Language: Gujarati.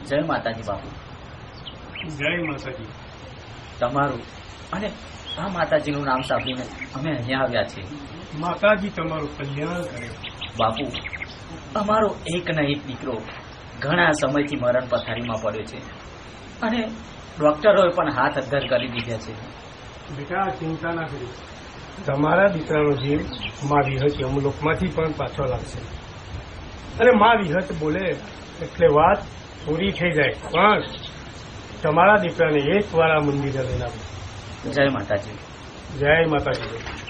જય માતાજી બાપુ. જય માતાજી. તમારું અને આ માતાજીનું નામ સાંભળીને અમે અહીંયા આવ્યા છીએ. માતાજી તમારું કલ્યાણ કરે. બાપુ, અમારો એક ને એક દીકરો ઘણા સમયથી મરણ પથારીમાં પડ્યો છે અને ડોક્ટરોએ પણ હાથ અદ્ધર કરી દીધા છે. બેટા ચિંતા ના કરી, તમારા દીકરાનો જીવ મા વિહત યમલોકમાંથી પણ પાછો લાગશે. અને મા વિહત બોલે એટલે વાત પૂરી થઈ જાય. પણ તમારા દીકરાને એક વાર આ મંદિરે લઈને આવો. જય માતાજી. જય માતાજી.